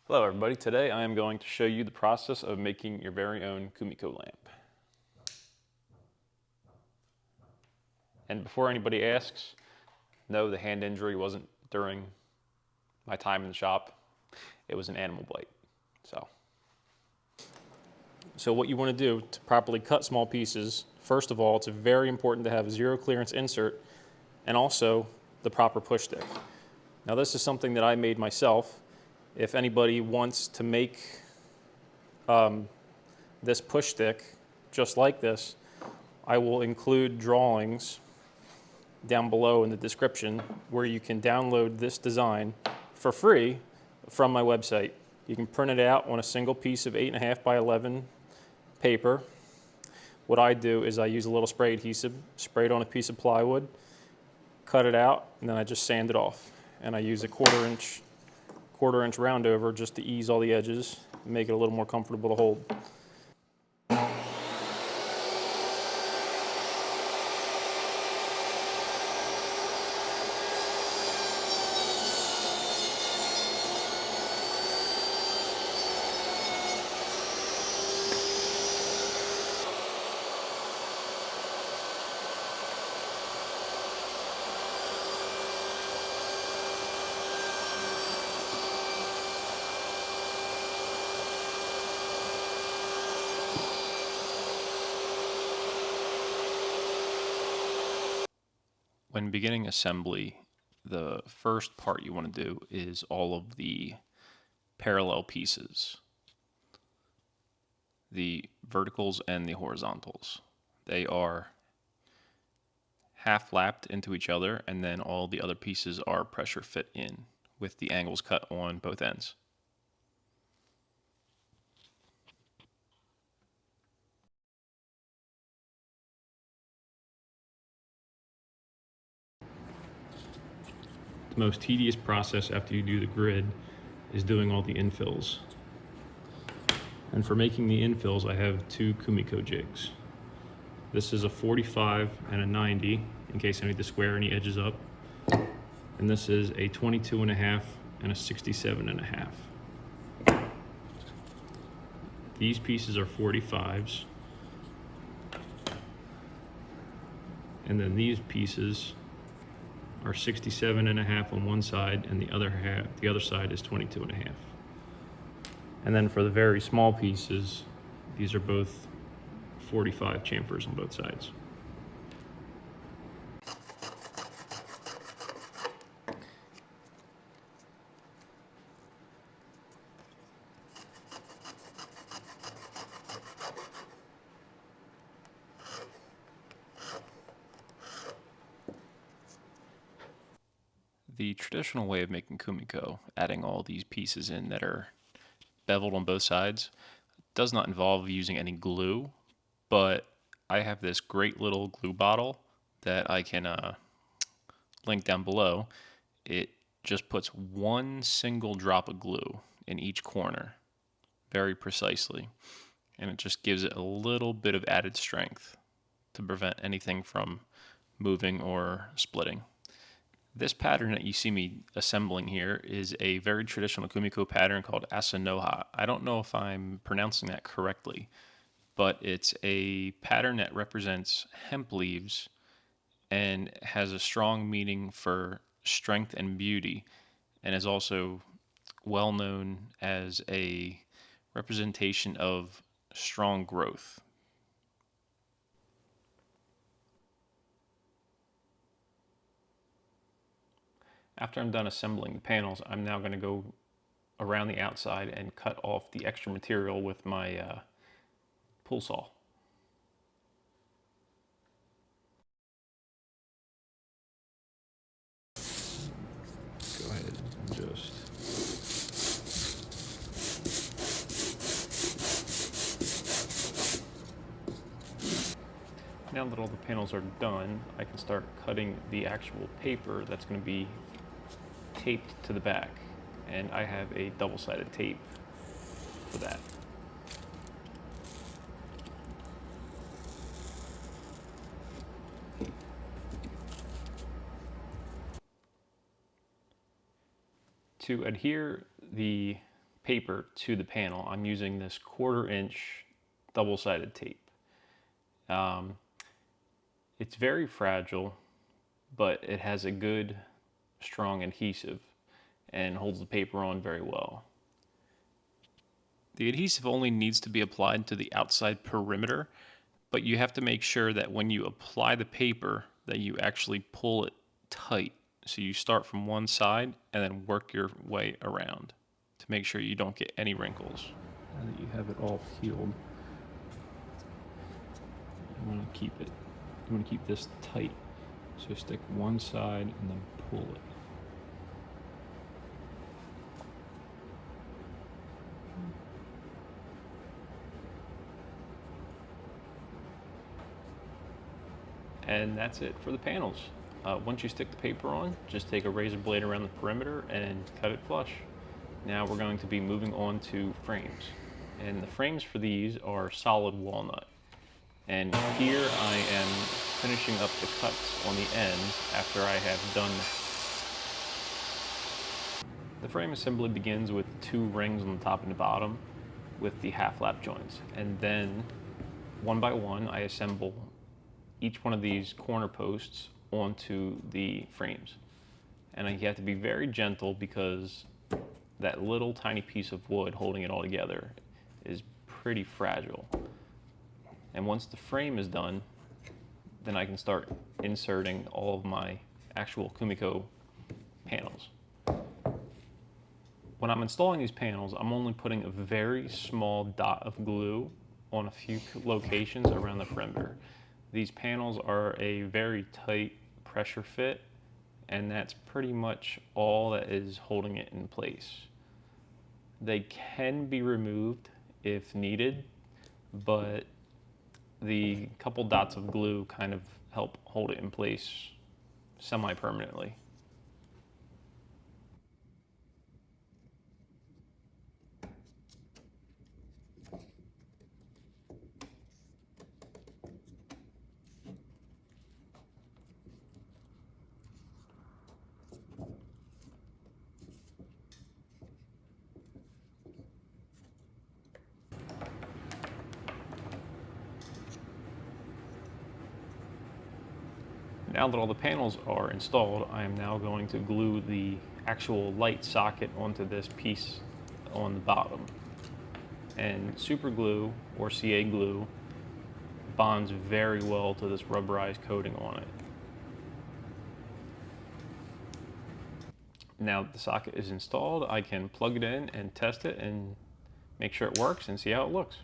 Hello everybody, today I am going to show you the process of making your very own Kumiko lamp. And before anybody asks, no, the hand injury wasn't during my time in the shop, it was an animal bite. So what you want to do to properly cut small pieces, first of all, it's very important to have a zero clearance insert and also the proper push stick. Now this is something that I made myself. If anybody wants to make this push stick just like this, I will include drawings down below in the description where you can download this design for free from my website. You can print it out on a single piece of 8.5 by 11 paper. What I do is I use a little spray adhesive, spray it on a piece of plywood, cut it out, and then I just sand it off. And I use a quarter inch round over just to ease all the edges and make it a little more comfortable to hold. When beginning assembly, the first part you want to do is all of the parallel pieces, the verticals and the horizontals. They are half lapped into each other, and then all the other pieces are pressure fit in with the angles cut on both ends. The most tedious process after you do the grid is doing all the infills. And for making the infills, I have two Kumiko jigs. This is a 45 and a 90 in case I need to square any edges up. And this is a 22.5 and a 67.5. These pieces are 45s. And then these pieces are 67.5 on one side, and the other side is 22.5. And then for the very small pieces, these are both 45 chamfers on both sides. The traditional way of making Kumiko, adding all these pieces in that are beveled on both sides, does not involve using any glue, but I have this great little glue bottle that I can link down below. It just puts one single drop of glue in each corner very precisely, and it just gives it a little bit of added strength to prevent anything from moving or splitting. This pattern that you see me assembling here is a very traditional Kumiko pattern called Asanoha. I don't know if I'm pronouncing that correctly, but it's a pattern that represents hemp leaves and has a strong meaning for strength and beauty, and is also well known as a representation of strong growth. After I'm done assembling the panels, I'm now going to go around the outside and cut off the extra material with my pull saw. Go ahead and just now that all the panels are done, I can start cutting the actual paper that's going to be taped to the back, and I have a double-sided tape for that. To adhere the paper to the panel, I'm using this 1/4 inch double-sided tape. It's very fragile, but it has a good, strong adhesive and holds the paper on very well. The adhesive only needs to be applied to the outside perimeter, but you have to make sure that when you apply the paper that you actually pull it tight. So you start from one side and then work your way around to make sure you don't get any wrinkles. Now that you have it all peeled, you want to keep this tight. So stick one side and then pull it. And that's it for the panels. Once you stick the paper on, just take a razor blade around the perimeter and cut it flush. Now we're going to be moving on to frames. And the frames for these are solid walnut. And here I am finishing up the cuts on the ends after I have done. The frame assembly begins with 2 rings on the top and the bottom with the half lap joints. And then one by one I assemble each one of these corner posts onto the frames. And you have to be very gentle because that little tiny piece of wood holding it all together is pretty fragile. And once the frame is done, then I can start inserting all of my actual Kumiko panels. When I'm installing these panels, I'm only putting a very small dot of glue on a few locations around the perimeter. These panels are a very tight pressure fit, and that's pretty much all that is holding it in place. They can be removed if needed, but the couple dots of glue kind of help hold it in place semi-permanently. Now that all the panels are installed, I am now going to glue the actual light socket onto this piece on the bottom. And super glue or CA glue bonds very well to this rubberized coating on it. Now that the socket is installed, I can plug it in and test it and make sure it works and see how it looks.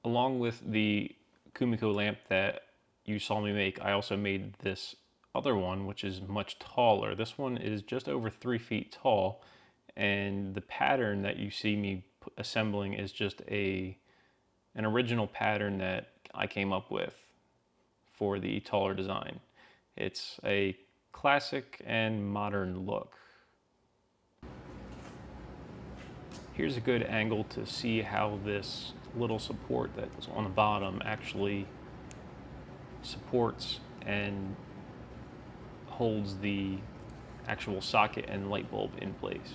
Along with the Kumiko lamp that you saw me make, I also made this other one, which is much taller. This one is just over 3 feet tall, and the pattern that you see me assembling is just an original pattern that I came up with for the taller design. It's a classic and modern look. Here's a good angle to see how this little support that's on the bottom actually supports and holds the actual socket and light bulb in place.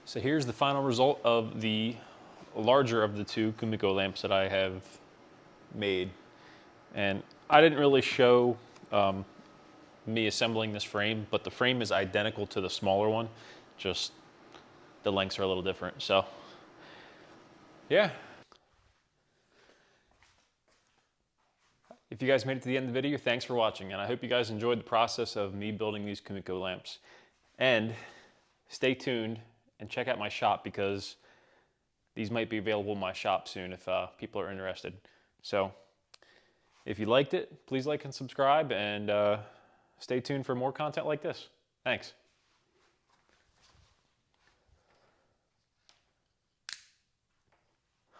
So here's the final result of the larger of the 2 Kumiko lamps that I have made. And I didn't really show me assembling this frame, but the frame is identical to the smaller one, just the lengths are a little different. So yeah. If you guys made it to the end of the video, thanks for watching, and I hope you guys enjoyed the process of me building these Kumiko lamps. And stay tuned and check out my shop, because these might be available in my shop soon if people are interested. So If you liked it, please like and subscribe, and stay tuned for more content like this. Thanks.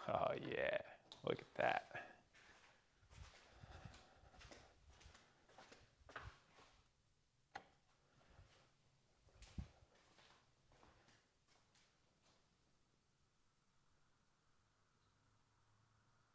Oh yeah, look at that.